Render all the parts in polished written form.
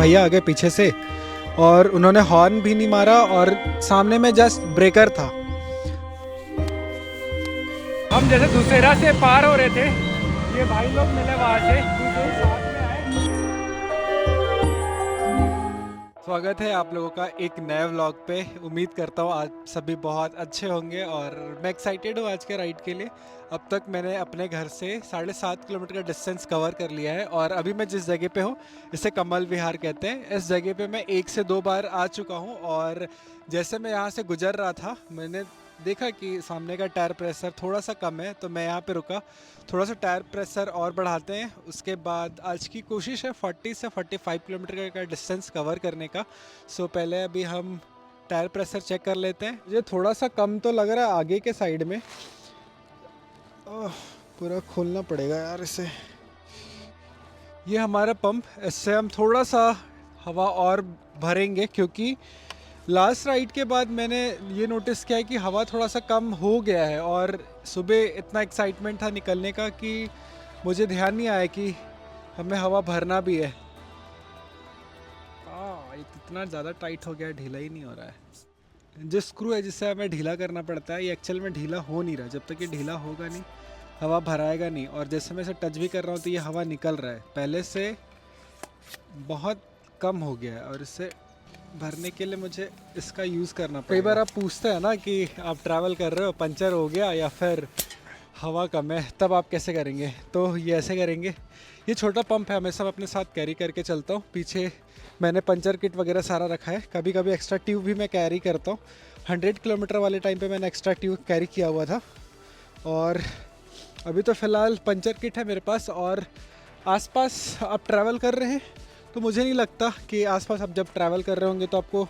भैया आ गए पीछे से और उन्होंने हॉर्न भी नहीं मारा और सामने में जस्ट ब्रेकर था। हम जैसे दुसेरा से पार हो रहे थे, ये भाई लोग मिले वहाँ से, जो साथ में आए। स्वागत है आप लोगों का एक नए व्लॉग पे। उम्मीद करता हूँ आज सभी बहुत अच्छे होंगे और मैं एक्साइटेड हूँ आज के राइड के लिए। अब तक मैंने अपने घर से 7.5 किलोमीटर का डिस्टेंस कवर कर लिया है और अभी मैं जिस जगह पे हूँ इसे कमल विहार कहते हैं। इस जगह पे मैं 1 से 2 बार आ चुका हूँ और जैसे मैं यहाँ से गुजर रहा था मैंने देखा कि सामने का टायर प्रेशर थोड़ा सा कम है, तो मैं यहाँ पे रुका। थोड़ा सा टायर प्रेशर और बढ़ाते हैं, उसके बाद आज की कोशिश है 40 से 45 किलोमीटर का डिस्टेंस कवर करने का। सो पहले अभी हम टायर प्रेशर चेक कर लेते हैं। मुझे थोड़ा सा कम तो लग रहा है आगे के साइड में। पूरा खोलना पड़ेगा यार इसे। ये हमारा पंप, इससे हम थोड़ा सा हवा और भरेंगे क्योंकि लास्ट राइड के बाद मैंने ये नोटिस किया है कि हवा थोड़ा सा कम हो गया है और सुबह इतना एक्साइटमेंट था निकलने का कि मुझे ध्यान नहीं आया कि हमें हवा भरना भी है। ये इतना ज़्यादा टाइट हो गया है, ढीला ही नहीं हो रहा है। जो स्क्रू है जिससे हमें ढीला करना पड़ता है ये एक्चुअल में ढीला हो नहीं रहा। जब तक ये ढीला होगा नहीं हवा भराएगा नहीं। और जैसे मैं इसे टच भी कर रहा हूँ तो ये हवा निकल रहा है, पहले से बहुत कम हो गया है और इससे भरने के लिए मुझे इसका यूज़ करना पड़ेगा। कई बार आप पूछते हैं ना कि आप ट्रैवल कर रहे हो, पंचर हो गया या फिर हवा कम है, तब आप कैसे करेंगे? तो ये ऐसे करेंगे। ये छोटा पंप है, हमेशा मैं अपने साथ कैरी करके चलता हूँ। पीछे मैंने पंचर किट वगैरह सारा रखा है। कभी कभी एक्स्ट्रा ट्यूब भी मैं कैरी करता हूँ। 100 किलोमीटर वाले टाइम पे मैंने एक्स्ट्रा ट्यूब कैरी किया हुआ था और अभी तो फ़िलहाल पंचर किट है मेरे पास। और आसपास आप ट्रैवल कर रहे हैं तो मुझे नहीं लगता कि आसपास आप जब ट्रैवल कर रहे होंगे तो आपको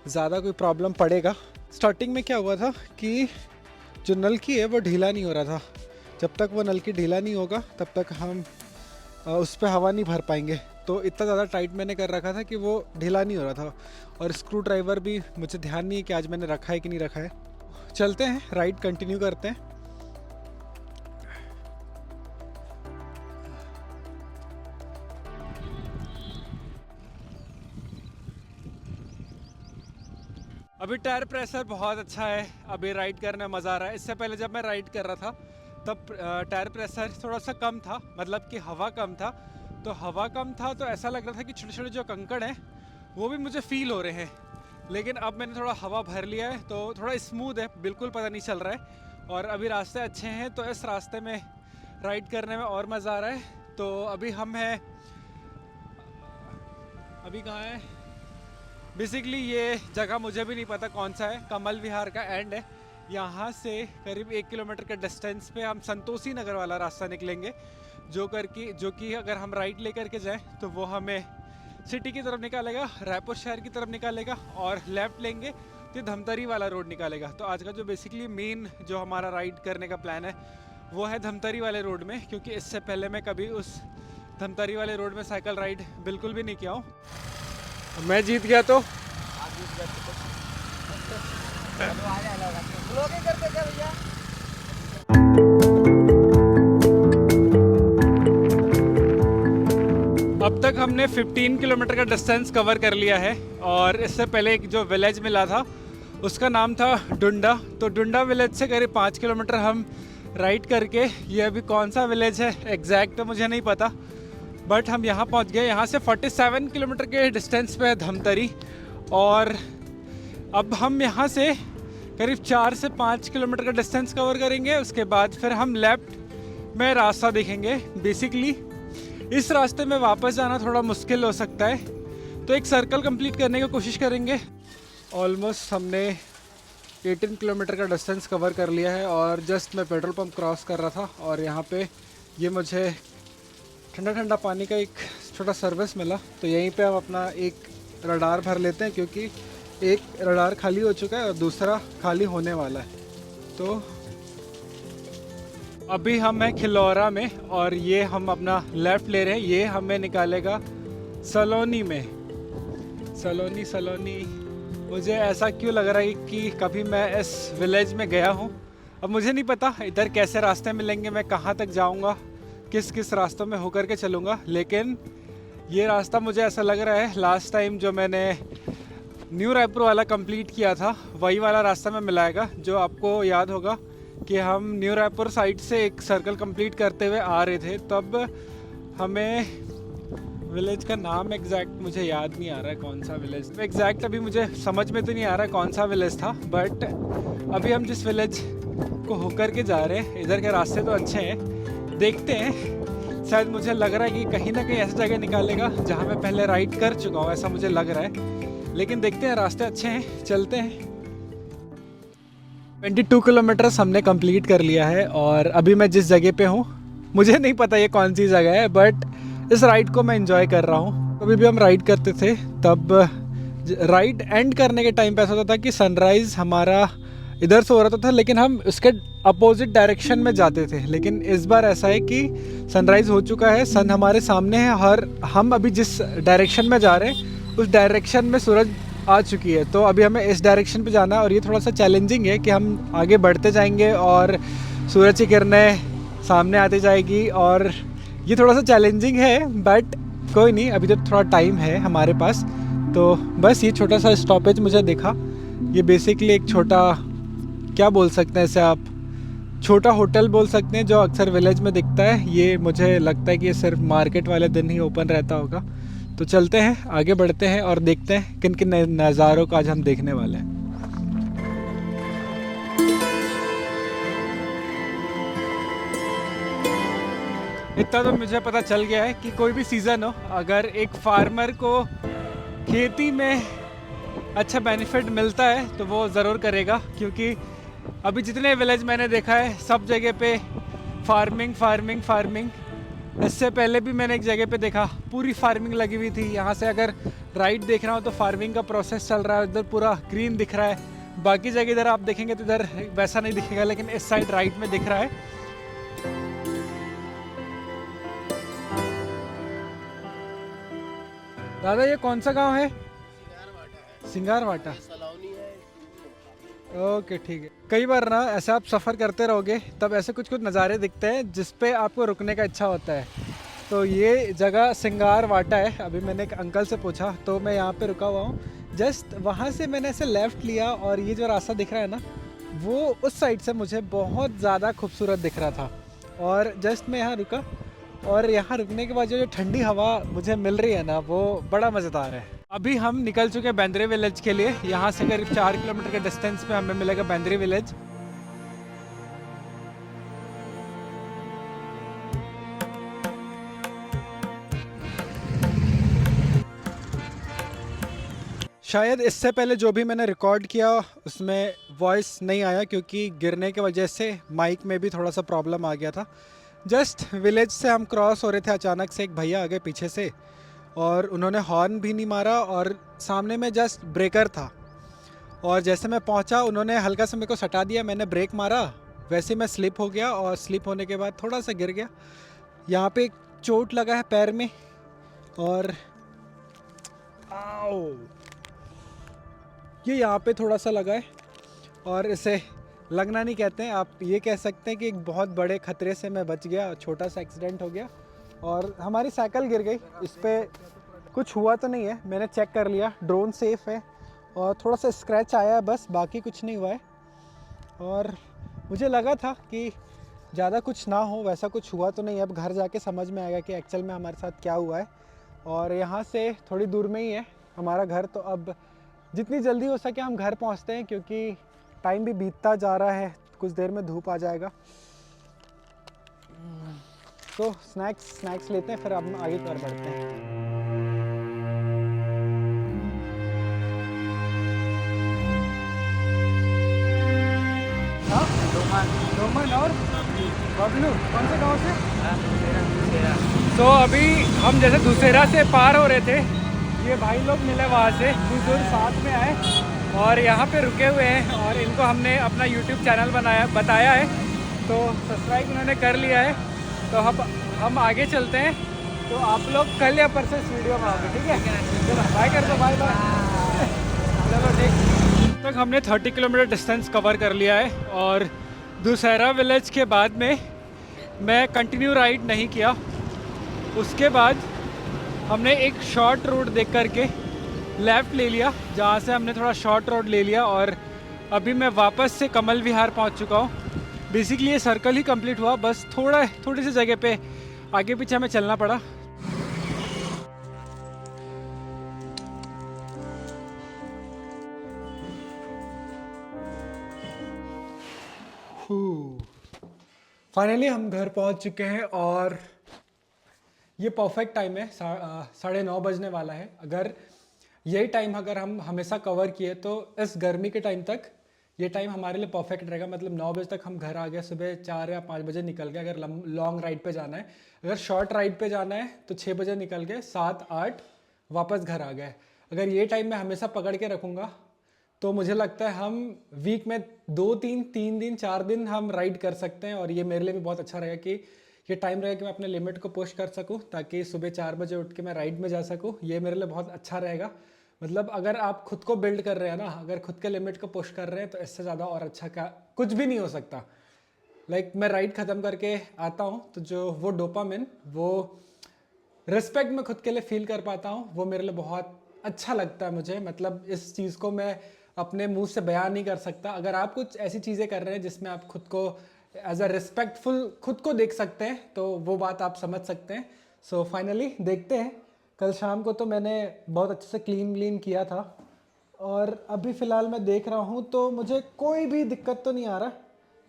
ज़्यादा कोई प्रॉब्लम पड़ेगा। स्टार्टिंग में क्या हुआ था कि जो नलकी है वो ढीला नहीं हो रहा था। जब तक वो नलकी ढीला नहीं होगा तब तक हम उस पर हवा नहीं भर पाएंगे। तो इतना ज़्यादा टाइट मैंने कर रखा था कि वो ढीला नहीं हो रहा था। और स्क्रू ड्राइवर भी मुझे ध्यान नहीं है कि आज मैंने रखा है कि नहीं रखा है। चलते हैं, राइड कंटिन्यू करते हैं। अभी टायर प्रेशर बहुत अच्छा है, अभी राइड करने में मज़ा आ रहा है। इससे पहले जब मैं राइड कर रहा था तब टायर प्रेशर थोड़ा सा कम था, मतलब कि हवा कम था। तो हवा कम था तो ऐसा लग रहा था कि छोटे छोटे जो कंकड़ हैं वो भी मुझे फील हो रहे हैं। लेकिन अब मैंने थोड़ा हवा भर लिया है तो थोड़ा स्मूथ है, बिल्कुल पता नहीं चल रहा है। और अभी रास्ते अच्छे हैं तो इस रास्ते में राइड करने में और मज़ा आ रहा है। तो अभी हम हैं, अभी कहाँ है? बेसिकली ये जगह मुझे भी नहीं पता कौन सा है। कमल विहार का एंड है। यहाँ से करीब 1 किलोमीटर के डिस्टेंस पे हम संतोषी नगर वाला रास्ता निकलेंगे, जो कि अगर हम राइट लेकर के जाएं तो वो हमें सिटी की तरफ निकालेगा, रायपुर शहर की तरफ निकालेगा। और लेफ़्ट लेंगे तो ये धमतरी वाला रोड निकालेगा। तो आज का जो बेसिकली मेन जो हमारा राइड करने का प्लान है वो है धमतरी वाले रोड में, क्योंकि इससे पहले मैं कभी उस धमतरी वाले रोड में साइकिल राइड बिल्कुल भी नहीं किया हूँ। मैं जीत गया तो अब तक हमने 15 किलोमीटर का डिस्टेंस कवर कर लिया है। और इससे पहले एक जो विलेज मिला था उसका नाम था डुंडा। तो डुंडा विलेज से करीब 5 किलोमीटर हम राइड करके, ये अभी कौन सा विलेज है एग्जैक्ट तो मुझे नहीं पता, बट हम यहाँ पहुँच गए। यहाँ से 47 किलोमीटर के डिस्टेंस पे है धमतरी। और अब हम यहाँ से करीब 4 से 5 किलोमीटर का डिस्टेंस कवर करेंगे। उसके बाद फिर हम लेफ़्ट में रास्ता देखेंगे। बेसिकली इस रास्ते में वापस जाना थोड़ा मुश्किल हो सकता है, तो एक सर्कल कंप्लीट करने की कोशिश करेंगे। ऑलमोस्ट हमने 18 किलोमीटर का डिस्टेंस कवर कर लिया है और जस्ट मैं पेट्रोल पंप क्रॉस कर रहा था और यहाँ पे ये मुझे ठंडा ठंडा पानी का एक छोटा सर्विस मिला। तो यहीं पे हम अपना एक रडार भर लेते हैं, क्योंकि एक रडार खाली हो चुका है और दूसरा खाली होने वाला है। तो अभी हम हैं खिलौरा में और ये हम अपना लेफ़्ट ले रहे हैं। ये हमें निकालेगा सलोनी में। सलोनी मुझे ऐसा क्यों लग रहा है कि कभी मैं इस विलेज में गया हूँ। अब मुझे नहीं पता इधर कैसे रास्ते मिलेंगे, मैं कहाँ तक जाऊँगा, किस किस रास्तों में होकर के चलूँगा, लेकिन ये रास्ता मुझे ऐसा लग रहा है लास्ट टाइम जो मैंने न्यू रायपुर वाला कंप्लीट किया था वही वाला रास्ता में मिलाएगा। जो आपको याद होगा कि हम न्यू रायपुर साइड से एक सर्कल कंप्लीट करते हुए आ रहे थे, तब हमें विलेज का नाम एग्जैक्ट मुझे याद नहीं आ रहा है कौन सा विलेज एग्जैक्ट, अभी मुझे समझ में तो नहीं आ रहा है कौन सा विलेज था। बट अभी हम जिस विलेज को होकर के जा रहे हैं, इधर के रास्ते तो अच्छे हैं, देखते हैं। शायद मुझे लग रहा है कि कहीं ना कहीं ऐसी जगह निकालेगा जहाँ मैं पहले राइड कर चुका हूँ, ऐसा मुझे लग रहा है। लेकिन देखते हैं, रास्ते अच्छे हैं, चलते हैं। 22 किलोमीटर्स हमने कंप्लीट कर लिया है और अभी मैं जिस जगह पे हूँ मुझे नहीं पता ये कौन सी जगह है, बट इस राइड को मैं एंजॉय कर रहा हूँ। कभी भी हम राइड करते थे तब राइड एंड करने के टाइम पे ऐसा होता था कि सनराइज़ हमारा इधर से हो रहा था, लेकिन हम उसके अपोजिट डायरेक्शन में जाते थे। लेकिन इस बार ऐसा है कि सनराइज़ हो चुका है, सन हमारे सामने है और हम अभी जिस डायरेक्शन में जा रहे हैं उस डायरेक्शन में सूरज आ चुकी है। तो अभी हमें इस डायरेक्शन पे जाना है और ये थोड़ा सा चैलेंजिंग है कि हम आगे बढ़ते जाएंगे और सूरज की किरणें सामने आती जाएगी, और ये थोड़ा सा चैलेंजिंग है। बट कोई नहीं, अभी तो थोड़ा टाइम है हमारे पास। तो बस ये छोटा सा स्टॉपेज मुझे दिखा, ये बेसिकली एक छोटा, क्या बोल सकते हैं इसे आप, छोटा होटल बोल सकते हैं, जो अक्सर विलेज में दिखता है। ये मुझे लगता है कि ये सिर्फ मार्केट वाले दिन ही ओपन रहता होगा। तो चलते हैं, आगे बढ़ते हैं और देखते हैं किन किन नज़ारों का आज हम देखने वाले हैं। इतना तो मुझे पता चल गया है कि कोई भी सीज़न हो, अगर एक फार्मर को खेती में अच्छा बेनिफिट मिलता है तो वो ज़रूर करेगा। क्योंकि अभी जितने विलेज मैंने देखा है सब जगह पे फार्मिंग फार्मिंग फार्मिंग। इससे पहले भी मैंने एक जगह पे देखा पूरी फार्मिंग लगी हुई थी। यहाँ से अगर राइट देखना हो तो फार्मिंग का प्रोसेस चल रहा है, इधर पूरा ग्रीन दिख रहा है। बाकी जगह इधर आप देखेंगे तो इधर वैसा नहीं दिखेगा, लेकिन इस साइड राइट में दिख रहा है। दादा ये कौन सा गांव है? सिंगारवाटा। ओके ठीक है। कई बार ना ऐसा आप सफ़र करते रहोगे तब ऐसे कुछ कुछ नज़ारे दिखते हैं जिस पे आपको रुकने का इच्छा होता है। तो ये जगह सिंगारवाटा है। अभी मैंने एक अंकल से पूछा तो मैं यहाँ पे रुका हुआ हूँ। जस्ट वहाँ से मैंने ऐसे लेफ़्ट लिया और ये जो रास्ता दिख रहा है ना, वो उस साइड से मुझे बहुत ज़्यादा खूबसूरत दिख रहा था। और जस्ट मैं यहाँ रुका और यहाँ रुकने के बाद जो ठंडी हवा मुझे मिल रही है ना, वो बड़ा मज़ेदार है। अभी हम निकल चुके हैं बेंद्रे विलेज के लिए। यहाँ से करीब 4 किलोमीटर के डिस्टेंस पे हमें मिलेगा बेंद्रे विलेज। शायद इससे पहले जो भी मैंने रिकॉर्ड किया उसमें वॉइस नहीं आया, क्योंकि गिरने की वजह से माइक में भी थोड़ा सा प्रॉब्लम आ गया था। जस्ट विलेज से हम क्रॉस हो रहे थे, अचानक से एक भैया आ गए पीछे से और उन्होंने हॉर्न भी नहीं मारा और सामने में जस्ट ब्रेकर था। और जैसे मैं पहुंचा उन्होंने हल्का सा मेरे को सटा दिया, मैंने ब्रेक मारा, वैसे मैं स्लिप हो गया और स्लिप होने के बाद थोड़ा सा गिर गया। यहाँ पे एक चोट लगा है पैर में और आओ, ये यहाँ पे थोड़ा सा लगा है। और इसे लगना नहीं कहते हैं, आप ये कह सकते हैं कि एक बहुत बड़े खतरे से मैं बच गया। छोटा सा एक्सीडेंट हो गया और हमारी साइकिल गिर गई। इस पर कुछ हुआ तो नहीं है, मैंने चेक कर लिया, ड्रोन सेफ़ है और थोड़ा सा स्क्रैच आया है बस, बाकी कुछ नहीं हुआ है। और मुझे लगा था कि ज़्यादा कुछ ना हो, वैसा कुछ हुआ तो नहीं है। अब घर जाके समझ में आएगा कि एक्चुअल में हमारे साथ क्या हुआ है। और यहाँ से थोड़ी दूर में ही है हमारा घर, तो अब जितनी जल्दी हो सके हम घर पहुँचते हैं, क्योंकि टाइम भी बीतता जा रहा है, कुछ देर में धूप आ जाएगा। तो स्नैक्स लेते हैं, फिर अब आगे की ओर बढ़ते हैं। हाँ, डोमन और बबलू कौन से गांव से? तो अभी हम जैसे दुसेरा से पार हो रहे थे, ये भाई लोग मिले वहाँ से, कुछ दूर साथ में आए और यहाँ पे रुके हुए हैं। और इनको हमने अपना YouTube चैनल बताया है, तो सब्सक्राइब उन्होंने कर लिया है। तो हम आगे चलते हैं। तो आप लोग कल या परसों इस वीडियो में आओगे, ठीक है? चलो बाय कर दो, बाय बाय। चलो ठीक। तक हमने 30 किलोमीटर डिस्टेंस कवर कर लिया है और दुसेरा विलेज के बाद में मैं कंटिन्यू राइड नहीं किया। उसके बाद हमने एक शॉर्ट रोड देख करके लेफ़्ट ले लिया, जहाँ से हमने थोड़ा शॉर्ट रोड ले लिया और अभी मैं वापस से कमल विहार पहुँच चुका हूँ। बेसिकली ये सर्कल ही कंप्लीट हुआ, बस थोड़ी सी जगह पे आगे पीछे हमें चलना पड़ा। फाइनली हम घर पहुँच चुके हैं और ये परफेक्ट टाइम है, 9:30 बजने वाला है। अगर यही टाइम अगर हम हमेशा कवर किए तो इस गर्मी के टाइम तक ये टाइम हमारे लिए परफेक्ट रहेगा। मतलब 9 बजे तक हम घर आ गए, सुबह 4 या 5 बजे निकल गए अगर लॉन्ग राइड पे जाना है। अगर शॉर्ट राइड पे जाना है तो 6 बजे निकल गए, 7-8 वापस घर आ गए। अगर ये टाइम मैं हमेशा पकड़ के रखूँगा तो मुझे लगता है हम वीक में 2-3 दिन 4 दिन हम राइड कर सकते हैं। और ये मेरे लिए भी बहुत अच्छा रहेगा कि ये टाइम रहेगा कि मैं अपने लिमिट को पुश कर सकूं, ताकि सुबह 4 बजे उठ के मैं राइड में जा सकूं। ये मेरे लिए बहुत अच्छा रहेगा। मतलब अगर आप खुद को बिल्ड कर रहे हैं ना, अगर खुद के लिमिट को पुश कर रहे हैं, तो इससे ज़्यादा और अच्छा क्या कुछ भी नहीं हो सकता। मैं राइड ख़त्म करके आता हूँ तो जो वो डोपामिन, वो रिस्पेक्ट मैं खुद के लिए फील कर पाता हूँ, वो मेरे लिए बहुत अच्छा लगता है मुझे। मतलब इस चीज़ को मैं अपने मुंह से बयान नहीं कर सकता। अगर आप कुछ ऐसी चीज़ें कर रहे हैं जिसमें आप खुद को एज अ रिस्पेक्टफुल खुद को देख सकते हैं, तो वो बात आप समझ सकते हैं। सो फाइनली देखते हैं। कल शाम को तो मैंने बहुत अच्छे से क्लीन किया था और अभी फ़िलहाल मैं देख रहा हूँ तो मुझे कोई भी दिक्कत तो नहीं आ रहा।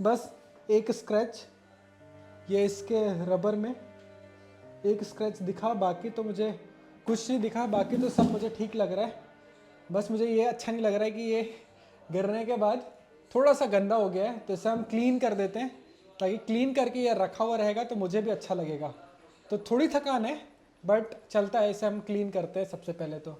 बस एक स्क्रैच ये इसके रबर में एक स्क्रैच दिखा, बाकी तो मुझे कुछ नहीं दिखा। बाकी तो सब मुझे ठीक लग रहा है। बस मुझे ये अच्छा नहीं लग रहा है कि ये गिरने के बाद थोड़ा सा गंदा हो गया है, तो इसे हम क्लीन कर देते हैं, ताकि क्लीन करके ये रखा हुआ रहेगा तो मुझे भी अच्छा लगेगा। तो थोड़ी थकान है बट चलता है, इसे हम क्लीन करते हैं सबसे पहले तो।